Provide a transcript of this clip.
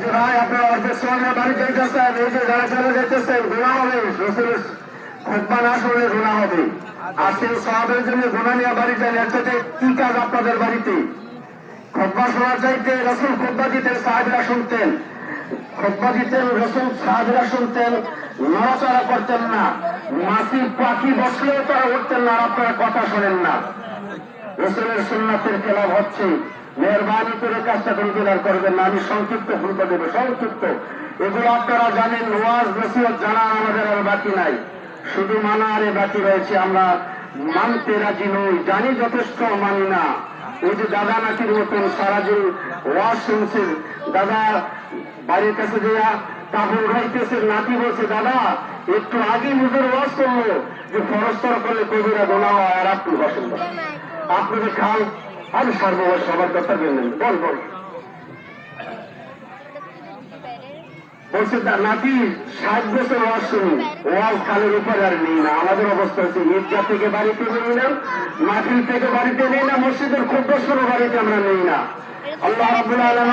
ভাই আপনারা অর্ধেক সময় বাড়ি যাইতেছেন, এই যে যারা চলে যাইতেছেন গুণা হবে, রসুলের খুতবা না শুনলে গুণা হবে। আর সেই সবের জন্য গুণা নিয়ে বাড়ি যান, এর সাথে কি কাজ আপনাদের বাড়িতে? খুতবা শোনার চাইতে রসুল খুতবা দিতেন, সাহাবীরা শুনতেন। খুতবা দিতেন রসুল, সাহাবীরা শুনতেন, নড়াচড়া করতেন না। মাছি পাখি বসলেও তারা উঠতেন না, আর আপনারা কথা শোনেন না। রসুলের সুন্নাতের খেলাফ হচ্ছে। মেহরবানি করে কাজটা কন্টিনিউ করবেন না। আমি সংক্ষিপ্ত ভূমিকা দেবো, সংক্ষিপ্ত। এগুলো আপনারা জানেন, ওয়াজ নসিহত জানা আমাদের আর বাকি নাই, শুধু মানারে বাকি রয়েছে। আমরা মানতে রাজি নই, জানি যথেষ্ট, মানি না। ওই যে দাদা নাতির মতন সারাদিন ওয়াজ শুনছে, দাদা বাড়ির কাছে দেয়া কাপড় উঠাইতেছে, নাতি বলছে দাদা একটু আগে নিজের ওয়াজ করলো যে ফরস্তর করলে কবিরা গোনা হয়, আর আপনি বসেন। আপনাদের খাল আমি সর্ববয় সবার কথা বললেন, বল বল বলছে নাতি 60 বছর ওয়াজ শুনি, ওয়াজ খালের উপরে আর নেই না। আমাদের অবস্থা হচ্ছে ঈদগাহ থেকে বাড়িতে নেই না, মাহফিল থেকে বাড়িতে নেই না, মসজিদের খুব বছর বাড়িতে আমরা নেই না। আল্লাহ রাব্বুল আলামিন